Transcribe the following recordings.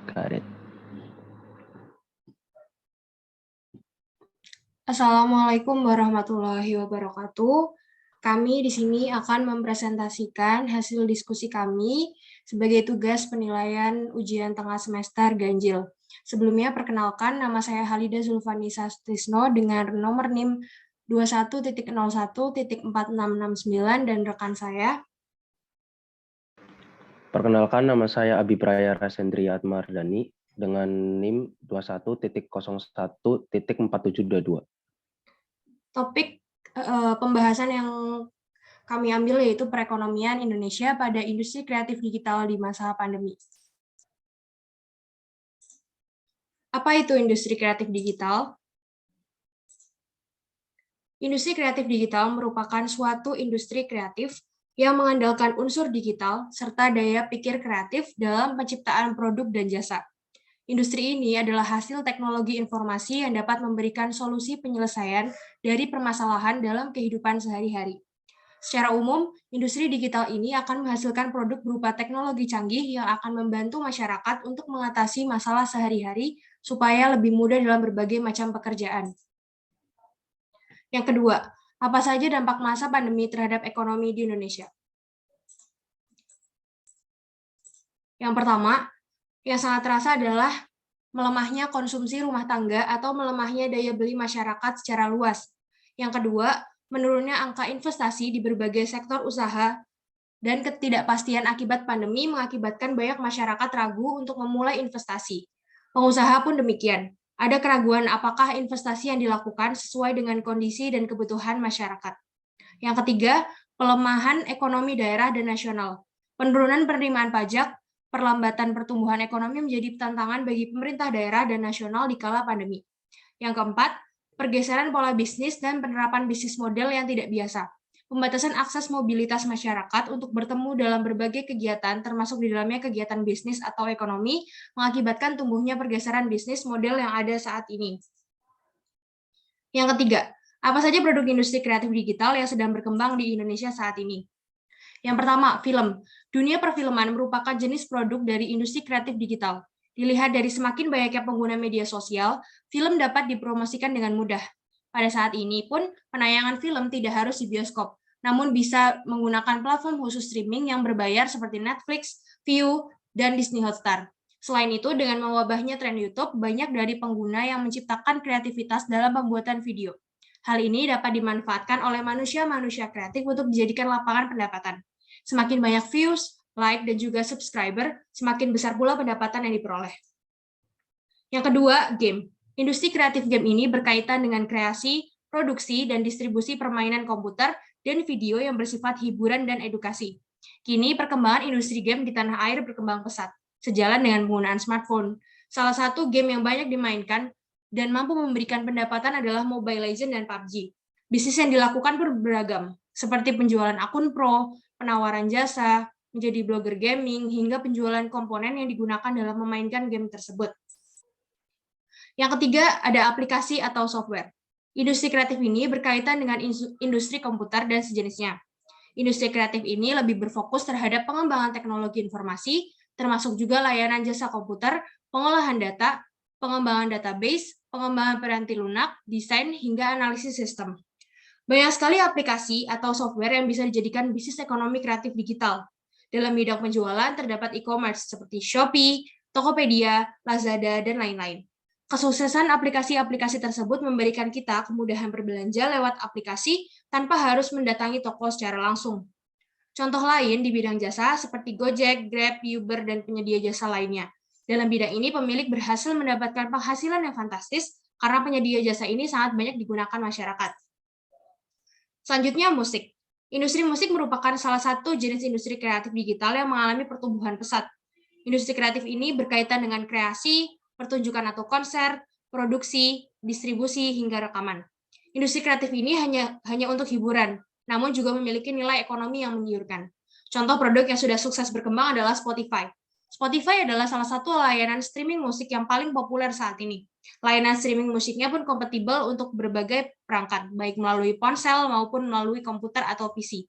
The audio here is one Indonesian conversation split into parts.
Got it. Assalamualaikum warahmatullahi wabarakatuh. Kami di sini akan mempresentasikan hasil diskusi kami sebagai tugas penilaian ujian tengah semester ganjil. Sebelumnya perkenalkan, nama saya Halida Zulfanisa Sutrisno dengan nomor NIM 21.01.4669 dan rekan saya. Perkenalkan, nama saya Abi Praya Rasendria Atmardani dengan NIM 21.01.4722. Topik pembahasan yang kami ambil yaitu perekonomian Indonesia pada industri kreatif digital di masa pandemi. Apa itu industri kreatif digital? Industri kreatif digital merupakan suatu industri kreatif yang mengandalkan unsur digital serta daya pikir kreatif dalam penciptaan produk dan jasa. Industri ini adalah hasil teknologi informasi yang dapat memberikan solusi penyelesaian dari permasalahan dalam kehidupan sehari-hari. Secara umum, industri digital ini akan menghasilkan produk berupa teknologi canggih yang akan membantu masyarakat untuk mengatasi masalah sehari-hari supaya lebih mudah dalam berbagai macam pekerjaan. Yang kedua, apa saja dampak masa pandemi terhadap ekonomi di Indonesia? Yang pertama, yang sangat terasa adalah melemahnya konsumsi rumah tangga atau melemahnya daya beli masyarakat secara luas. Yang kedua, menurunnya angka investasi di berbagai sektor usaha dan ketidakpastian akibat pandemi mengakibatkan banyak masyarakat ragu untuk memulai investasi. Pengusaha pun demikian. Ada keraguan apakah investasi yang dilakukan sesuai dengan kondisi dan kebutuhan masyarakat. Yang ketiga, pelemahan ekonomi daerah dan nasional. Penurunan penerimaan pajak, perlambatan pertumbuhan ekonomi menjadi tantangan bagi pemerintah daerah dan nasional di kala pandemi. Yang keempat, pergeseran pola bisnis dan penerapan bisnis model yang tidak biasa. Pembatasan akses mobilitas masyarakat untuk bertemu dalam berbagai kegiatan, termasuk di dalamnya kegiatan bisnis atau ekonomi, mengakibatkan tumbuhnya pergeseran bisnis model yang ada saat ini. Yang ketiga, apa saja produk industri kreatif digital yang sedang berkembang di Indonesia saat ini? Yang pertama, film. Dunia perfilman merupakan jenis produk dari industri kreatif digital. Dilihat dari semakin banyaknya pengguna media sosial, film dapat dipromosikan dengan mudah. Pada saat ini pun, penayangan film tidak harus di bioskop, namun bisa menggunakan platform khusus streaming yang berbayar seperti Netflix, Viu, dan Disney Hotstar. Selain itu, dengan mewabahnya tren YouTube, banyak dari pengguna yang menciptakan kreativitas dalam pembuatan video. Hal ini dapat dimanfaatkan oleh manusia-manusia kreatif untuk dijadikan lapangan pendapatan. Semakin banyak views, like, dan juga subscriber, semakin besar pula pendapatan yang diperoleh. Yang kedua, game. Industri kreatif game ini berkaitan dengan kreasi, produksi, dan distribusi permainan komputer dan video yang bersifat hiburan dan edukasi. Kini, perkembangan industri game di tanah air berkembang pesat, sejalan dengan penggunaan smartphone. Salah satu game yang banyak dimainkan dan mampu memberikan pendapatan adalah Mobile Legends dan PUBG. Bisnis yang dilakukan pun beragam, seperti penjualan akun pro, penawaran jasa, menjadi blogger gaming, hingga penjualan komponen yang digunakan dalam memainkan game tersebut. Yang ketiga, ada aplikasi atau software. Industri kreatif ini berkaitan dengan industri komputer dan sejenisnya. Industri kreatif ini lebih berfokus terhadap pengembangan teknologi informasi, termasuk juga layanan jasa komputer, pengolahan data, pengembangan database, pengembangan piranti lunak, desain, hingga analisis sistem. Banyak sekali aplikasi atau software yang bisa dijadikan bisnis ekonomi kreatif digital. Dalam bidang penjualan terdapat e-commerce seperti Shopee, Tokopedia, Lazada, dan lain-lain. Kesuksesan aplikasi-aplikasi tersebut memberikan kita kemudahan berbelanja lewat aplikasi tanpa harus mendatangi toko secara langsung. Contoh lain di bidang jasa seperti Gojek, Grab, Uber, dan penyedia jasa lainnya. Dalam bidang ini, pemilik berhasil mendapatkan penghasilan yang fantastis karena penyedia jasa ini sangat banyak digunakan masyarakat. Selanjutnya, musik. Industri musik merupakan salah satu jenis industri kreatif digital yang mengalami pertumbuhan pesat. Industri kreatif ini berkaitan dengan kreasi, pertunjukan atau konser, produksi, distribusi, hingga rekaman. Industri kreatif ini hanya untuk hiburan, namun juga memiliki nilai ekonomi yang menggiurkan. Contoh produk yang sudah sukses berkembang adalah Spotify. Spotify adalah salah satu layanan streaming musik yang paling populer saat ini. Layanan streaming musiknya pun kompatibel untuk berbagai perangkat, baik melalui ponsel maupun melalui komputer atau PC.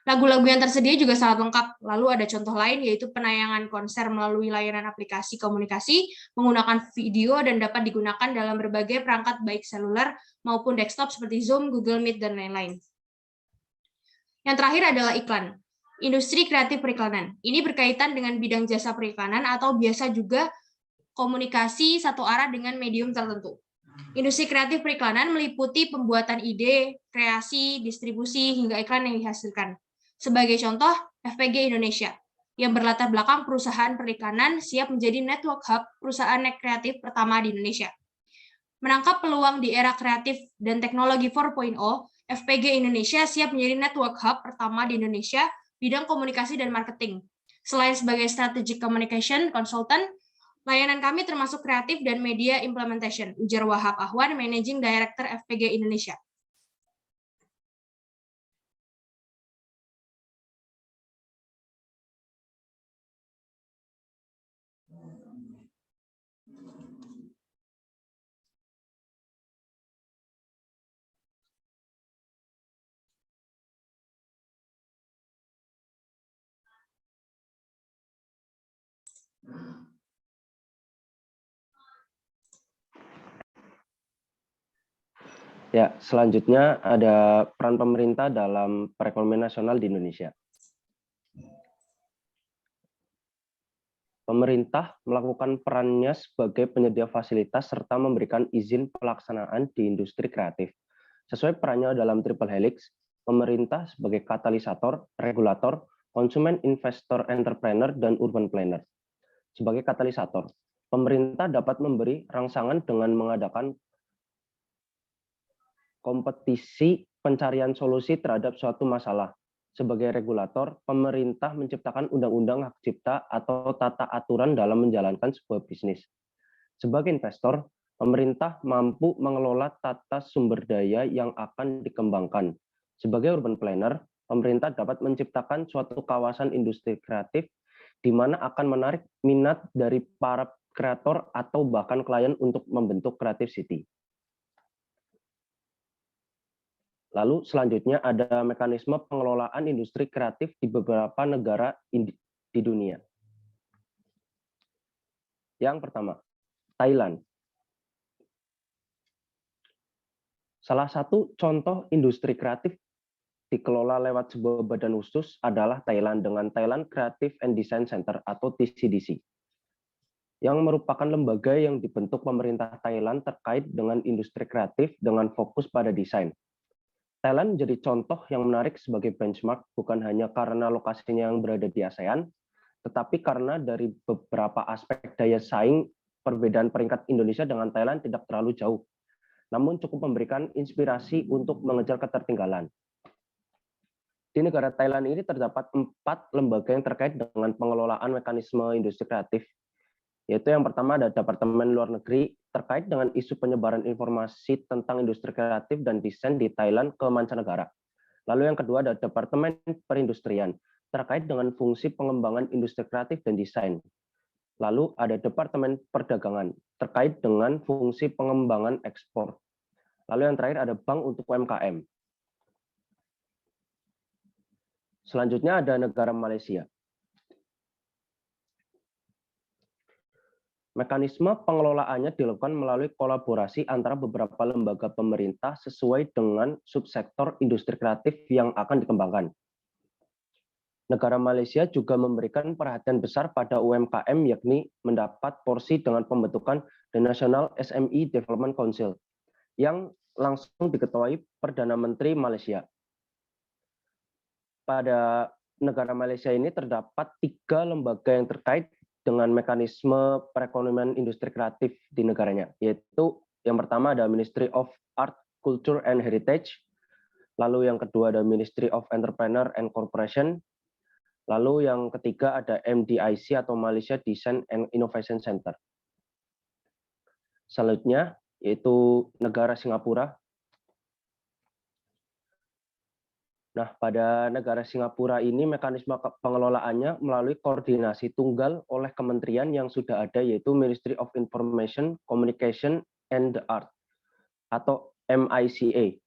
Lagu-lagu yang tersedia juga sangat lengkap. Lalu ada contoh lain, yaitu penayangan konser melalui layanan aplikasi komunikasi, menggunakan video, dan dapat digunakan dalam berbagai perangkat baik seluler maupun desktop seperti Zoom, Google Meet, dan lain-lain. Yang terakhir adalah iklan. Industri kreatif periklanan. Ini berkaitan dengan bidang jasa periklanan atau biasa juga komunikasi satu arah dengan medium tertentu. Industri kreatif periklanan meliputi pembuatan ide, kreasi, distribusi, hingga iklan yang dihasilkan. Sebagai contoh, FPG Indonesia, yang berlatar belakang perusahaan periklanan siap menjadi network hub perusahaan kreatif pertama di Indonesia. Menangkap peluang di era kreatif dan teknologi 4.0, FPG Indonesia siap menjadi network hub pertama di Indonesia bidang komunikasi dan marketing. Selain sebagai strategic communication consultant, layanan kami termasuk kreatif dan media implementation, ujar Wahab Ahwan, Managing Director FPG Indonesia. Ya, selanjutnya ada peran pemerintah dalam perekonomian nasional di Indonesia. Pemerintah melakukan perannya sebagai penyedia fasilitas serta memberikan izin pelaksanaan di industri kreatif. Sesuai perannya dalam triple helix, pemerintah sebagai katalisator, regulator, konsumen, investor, entrepreneur, dan urban planner. Sebagai katalisator, pemerintah dapat memberi rangsangan dengan mengadakan kompetisi pencarian solusi terhadap suatu masalah. Sebagai regulator, pemerintah menciptakan undang-undang hak cipta atau tata aturan dalam menjalankan sebuah bisnis. Sebagai investor, pemerintah mampu mengelola tata sumber daya yang akan dikembangkan. Sebagai urban planner, pemerintah dapat menciptakan suatu kawasan industri kreatif di mana akan menarik minat dari para kreator atau bahkan klien untuk membentuk creative city. Lalu selanjutnya ada mekanisme pengelolaan industri kreatif di beberapa negara di dunia. Yang pertama, Thailand. Salah satu contoh industri kreatif dikelola lewat sebuah badan khusus adalah Thailand dengan Thailand Creative and Design Center atau TCDC, yang merupakan lembaga yang dibentuk pemerintah Thailand terkait dengan industri kreatif dengan fokus pada desain. Thailand menjadi contoh yang menarik sebagai benchmark bukan hanya karena lokasinya yang berada di ASEAN, tetapi karena dari beberapa aspek daya saing, perbedaan peringkat Indonesia dengan Thailand tidak terlalu jauh, namun cukup memberikan inspirasi untuk mengejar ketertinggalan. Di negara Thailand ini terdapat 4 lembaga yang terkait dengan pengelolaan mekanisme industri kreatif, yaitu yang pertama ada Departemen Luar Negeri terkait dengan isu penyebaran informasi tentang industri kreatif dan desain di Thailand ke mancanegara. Lalu yang kedua ada Departemen Perindustrian terkait dengan fungsi pengembangan industri kreatif dan desain. Lalu ada Departemen Perdagangan terkait dengan fungsi pengembangan ekspor. Lalu yang terakhir ada Bank untuk UMKM. Selanjutnya ada negara Malaysia. Mekanisme pengelolaannya dilakukan melalui kolaborasi antara beberapa lembaga pemerintah sesuai dengan subsektor industri kreatif yang akan dikembangkan. Negara Malaysia juga memberikan perhatian besar pada UMKM, yakni mendapat porsi dengan pembentukan The National SME Development Council, yang langsung diketuai Perdana Menteri Malaysia. Pada negara Malaysia ini terdapat 3 lembaga yang terkait dengan mekanisme perekonomian industri kreatif di negaranya, yaitu yang pertama ada Ministry of Art, Culture and Heritage, lalu yang kedua ada Ministry of Entrepreneur and Corporation, lalu yang ketiga ada MDIC atau Malaysia Design and Innovation Center. Selanjutnya yaitu negara Singapura. Nah, pada negara Singapura ini mekanisme pengelolaannya melalui koordinasi tunggal oleh kementerian yang sudah ada, yaitu Ministry of Information, Communication, and the Art atau MICA.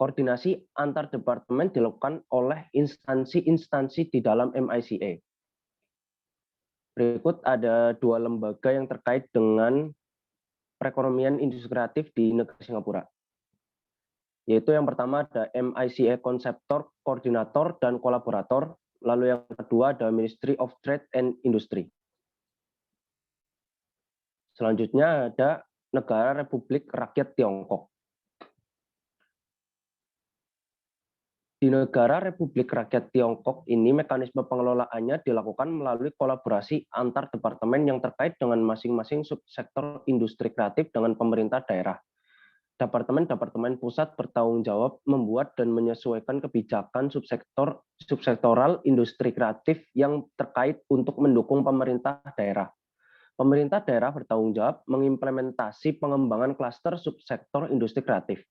Koordinasi antar departemen dilakukan oleh instansi-instansi di dalam MICA. Berikut ada 2 lembaga yang terkait dengan perekonomian industri kreatif di negara Singapura. Yaitu yang pertama ada MICA Konseptor, Koordinator, dan Kolaborator. Lalu yang kedua ada Ministry of Trade and Industry. Selanjutnya ada Negara Republik Rakyat Tiongkok. Di Negara Republik Rakyat Tiongkok ini mekanisme pengelolaannya dilakukan melalui kolaborasi antar departemen yang terkait dengan masing-masing subsektor industri kreatif dengan pemerintah daerah. Departemen-departemen pusat bertanggung jawab membuat dan menyesuaikan kebijakan subsektoral industri kreatif yang terkait untuk mendukung pemerintah daerah. Pemerintah daerah bertanggung jawab mengimplementasi pengembangan klaster subsektor industri kreatif.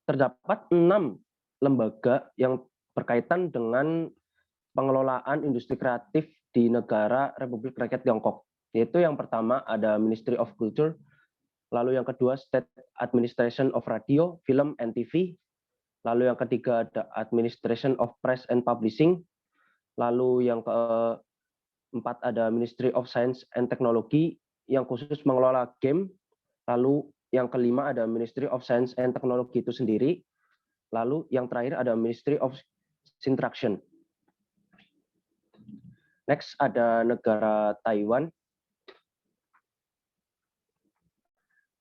Terdapat 6 lembaga yang berkaitan dengan pengelolaan industri kreatif di negara Republik Rakyat Tiongkok. Yaitu yang pertama ada Ministry of Culture, lalu yang kedua State Administration of Radio, Film, and TV, lalu yang ketiga ada Administration of Press and Publishing, lalu yang keempat ada Ministry of Science and Technology yang khusus mengelola game, lalu yang kelima ada Ministry of Science and Technology itu sendiri, lalu yang terakhir ada Ministry of Instruction. Next ada negara Taiwan.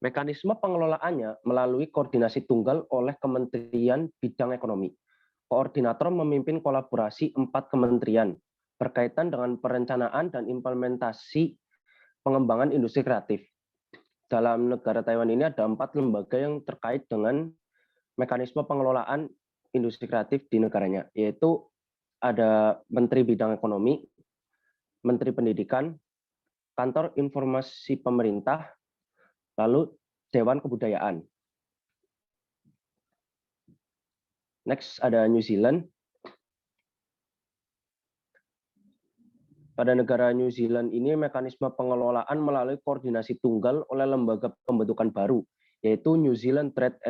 Mekanisme pengelolaannya melalui koordinasi tunggal oleh Kementerian Bidang Ekonomi. Koordinator memimpin kolaborasi 4 kementerian berkaitan dengan perencanaan dan implementasi pengembangan industri kreatif. Dalam negara Taiwan ini ada 4 lembaga yang terkait dengan mekanisme pengelolaan industri kreatif di negaranya, yaitu ada Menteri Bidang Ekonomi, Menteri Pendidikan, Kantor Informasi Pemerintah, lalu Dewan Kebudayaan. Next ada New Zealand. Pada negara New Zealand ini mekanisme pengelolaan melalui koordinasi tunggal oleh lembaga pembentukan baru, yaitu New Zealand Trade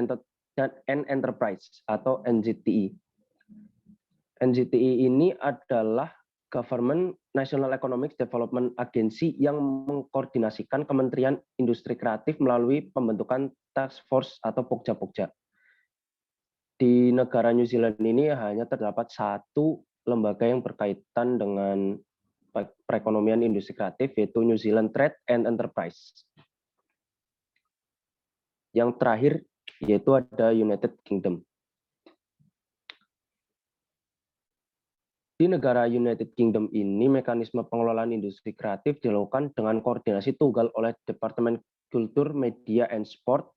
and Enterprise atau NZTE. NZTE ini adalah Government National Economic Development Agency yang mengkoordinasikan Kementerian Industri Kreatif melalui pembentukan Task Force atau Pokja-Pokja. Di negara New Zealand ini hanya terdapat 1 lembaga yang berkaitan dengan perekonomian industri kreatif, yaitu New Zealand Trade and Enterprise. Yang terakhir yaitu ada United Kingdom. Di negara United Kingdom ini, mekanisme pengelolaan industri kreatif dilakukan dengan koordinasi tunggal oleh Departemen Kultur, Media, and Sport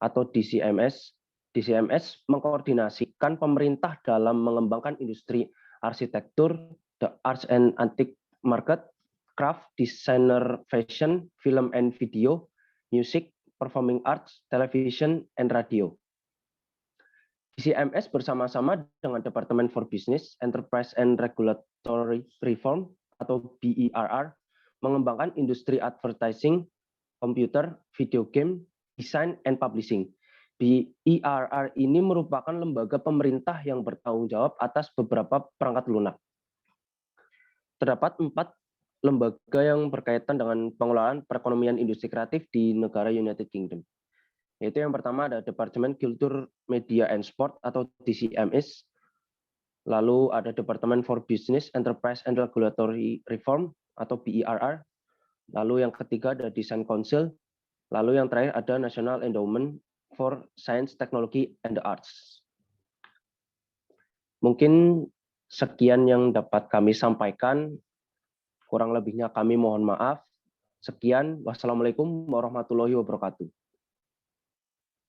atau DCMS. DCMS mengkoordinasikan pemerintah dalam mengembangkan industri arsitektur, the arts and antique market, craft, designer fashion, film and video, music, performing arts, television, and radio. DCMS bersama-sama dengan Departemen for Business, Enterprise and Regulatory Reform atau BERR mengembangkan industri advertising, komputer, video game, design, and publishing. BERR ini merupakan lembaga pemerintah yang bertanggung jawab atas beberapa perangkat lunak. Terdapat 4 lembaga yang berkaitan dengan pengelolaan perekonomian industri kreatif di negara United Kingdom. Yaitu yang pertama ada Departemen Kultur, Media, and Sport atau DCMS. Lalu ada Departemen for Business, Enterprise and Regulatory Reform atau BERR. Lalu yang ketiga ada Design Council. Lalu yang terakhir ada National Endowment for Science, Technology, and the Arts. Mungkin sekian yang dapat kami sampaikan. Kurang lebihnya kami mohon maaf. Sekian. Wassalamualaikum warahmatullahi wabarakatuh.